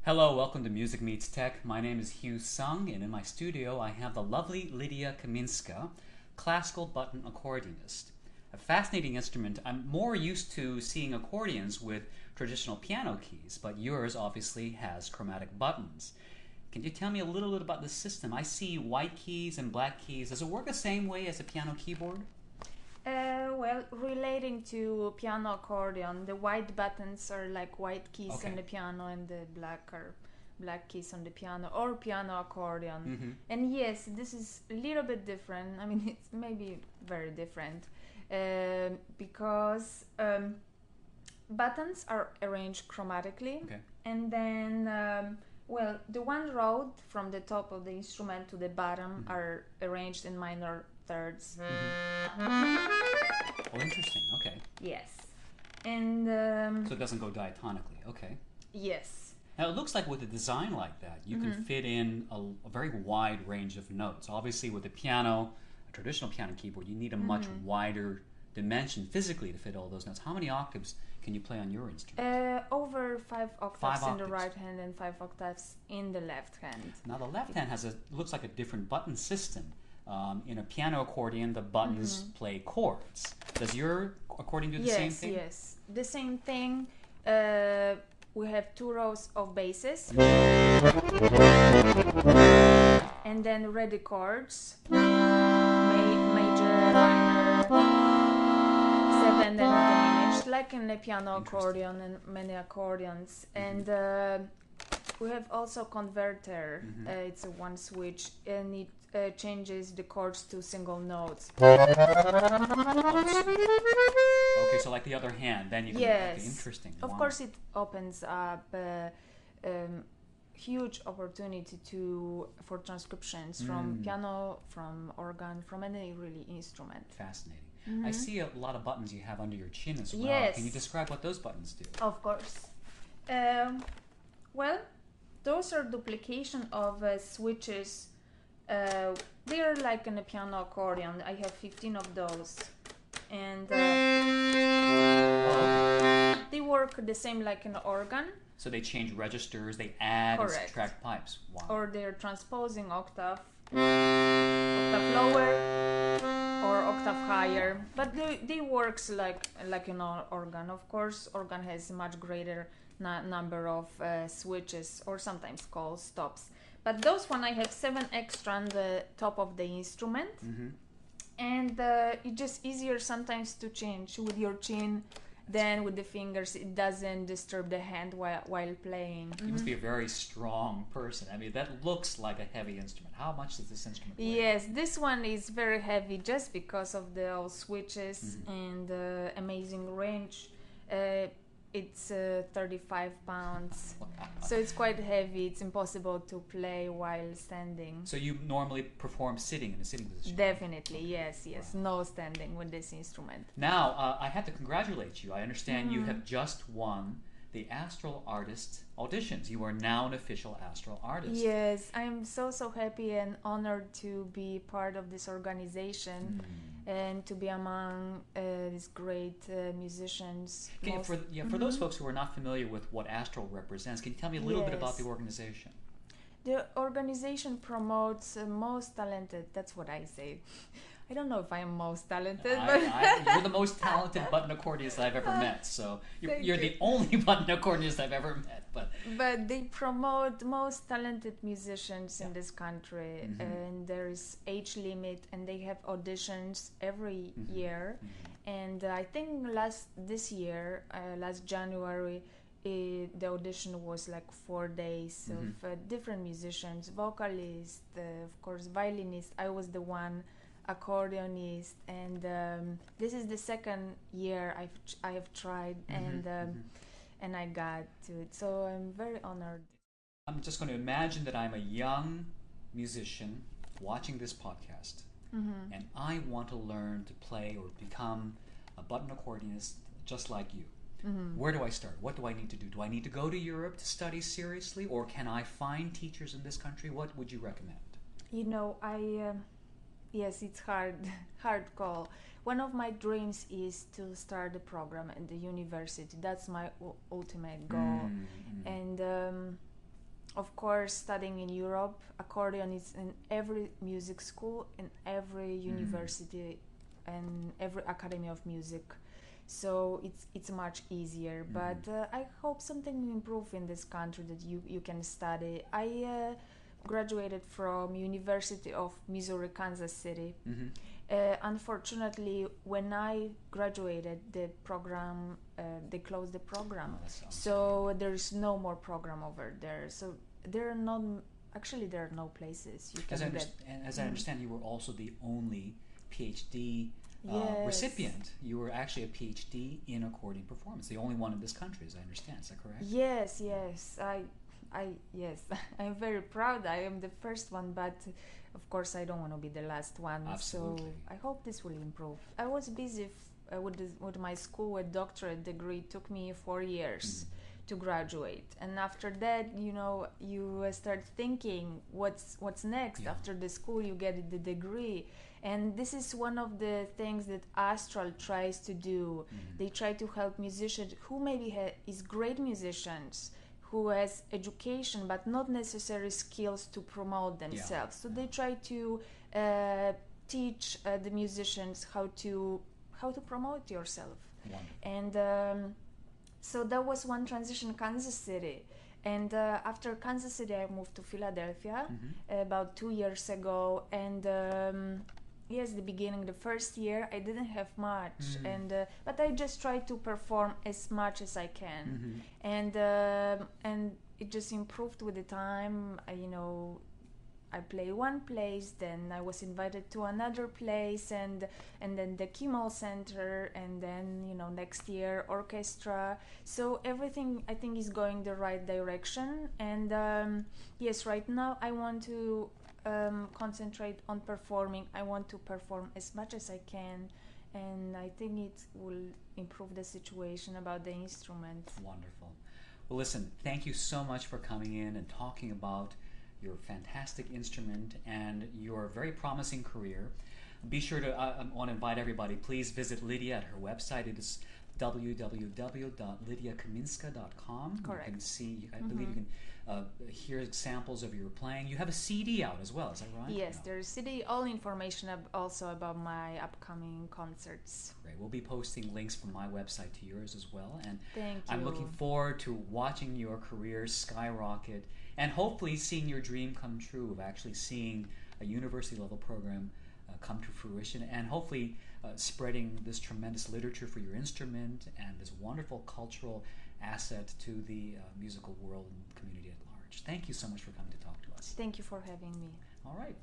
Hello, welcome to Music Meets Tech. My name is Hugh Sung, and in my studio I have the lovely Lydia Kaminska, classical button accordionist. A fascinating instrument. I'm more used to seeing accordions with traditional piano keys, but yours obviously has chromatic buttons. Can you tell me a little bit about the system? I see white keys and black keys. Does it work the same way as a piano keyboard? Well, relating to piano accordion, the white buttons are like white keys on the piano, and the black are black keys on the piano, or piano accordion. Mm-hmm. And yes, this is a little bit different. I mean, it's maybe very different because buttons are arranged chromatically, and then well, the one row from the top of the instrument to the bottom are arranged in minor thirds. Oh, interesting. Okay. Yes. And so it doesn't go diatonically. Okay. Yes. Now it looks like with a design like that, you can fit in a very wide range of notes. Obviously, with a piano, a traditional piano keyboard, you need a much wider dimension physically to fit all those notes. How many octaves can you play on your instrument? Over 5 octaves in the octaves. right hand and 5 octaves in the left hand. Now the left hand looks like a different button system. In a piano accordion, the buttons play chords. Does your accordion do the same thing? Yes, the same thing. We have 2 rows of basses, and then ready chords, major, minor, 7th, and diminished, like in a piano accordion and many accordions. And we have also converter. It's a one switch, and it changes the chords to single notes. Okay, so like the other hand, then you can. Yes. Okay, interesting. Of course, it opens up huge opportunity for transcriptions from piano, from organ, from any really instrument. Fascinating. I see a lot of buttons you have under your chin as well. Yes. Can you describe what those buttons do? Of course. Well, those are duplication of switches. They are like in a piano accordion. I have 15 of those, and they work the same like an organ. So they change registers, they add and Correct. subtract pipes. Wow. Or they're transposing octave lower or octave higher. But they works like an organ. Of course, organ has a much greater number of switches, or sometimes called stops. But those one I have 7 extra on the top of the instrument, and it's just easier sometimes to change with your chin than with the fingers. It doesn't disturb the hand while playing. You must be a very strong person. I mean, that looks like a heavy instrument. How much does this instrument weigh? Yes, this one is very heavy just because of the all switches and amazing range. It's 35 pounds, so it's quite heavy. It's impossible to play while standing. So you normally perform sitting in a sitting position? Definitely, yes. No standing with this instrument. Now, I have to congratulate you. I understand you have just won the Astral Artist auditions. You are now an official Astral Artist. Yes, I'm so happy and honored to be part of this organization and to be among these great musicians. Okay, for those folks who are not familiar with what Astral represents, can you tell me a little bit about the organization? The organization promotes most talented, that's what I say. I don't know if I am most talented, but you're the most talented button accordionist I've ever met. So you're the only button accordionist I've ever met. But they promote most talented musicians in this country, and there is age limit, and they have auditions every year. And I think last January, the audition was like 4 days of different musicians, vocalists, of course, violinists. I was the one accordionist, and this is the second year I have tried, and I got to it. So I'm very honored. I'm just going to imagine that I'm a young musician watching this podcast, and I want to learn to play or become a button accordionist just like you. Where do I start? What do I need to do? Do I need to go to Europe to study seriously, or can I find teachers in this country? What would you recommend? You know, yes, it's hard, hard call. One of my dreams is to start a program at the university. That's my ultimate goal. And of course, studying in Europe, accordion is in every music school, in every university, and every academy of music. So it's much easier. But I hope something will improve in this country that you can study. I graduated from University of Missouri, Kansas City. Unfortunately, when I graduated, the program they closed the program, so there's no more program over there. So there are not actually there are no places you can get. As I understand, you were also the only PhD recipient. You were actually a PhD in accordion performance, the only one in this country, as I understand. Is that correct? Yes, yes. Yes, I'm very proud. I am the first one, but of course I don't want to be the last one. Absolutely. So I hope this will improve. I was busy with my school. A doctorate degree. It took me 4 years to graduate, and after that, you start thinking what's next. After the school, you get the degree, and this is one of the things that Astral tries to do. They try to help musicians who maybe is great musicians, who has education but not necessary skills to promote themselves. So they try to teach the musicians how to promote yourself. And so that was one transition, Kansas City. And after Kansas City, I moved to Philadelphia about 2 years ago. And yes, the beginning, the first year, I didn't have much, and but I just tried to perform as much as I can, and it just improved with the time. I play one place, then I was invited to another place, and then the Kimmel Center, and then next year orchestra. So everything I think is going the right direction, and yes, right now I want to concentrate on performing. I want to perform as much as I can, and I think it will improve the situation about the instrument. Wonderful. Well, listen, thank you so much for coming in and talking about your fantastic instrument and your very promising career. Be sure to, I want to invite everybody, please visit Lydia at her website. It is www.lydiakaminska.com. Correct. You can see, I believe you can hear examples of your playing. You have a CD out as well, is that right? Yes, there's CD, all information also about my upcoming concerts. Great. We'll be posting links from my website to yours as well. And thank you. I'm looking forward to watching your career skyrocket and hopefully seeing your dream come true of actually seeing a university level program come to fruition, and hopefully spreading this tremendous literature for your instrument and this wonderful cultural asset to the musical world and community at large. Thank you so much for coming to talk to us. Thank you for having me. All right.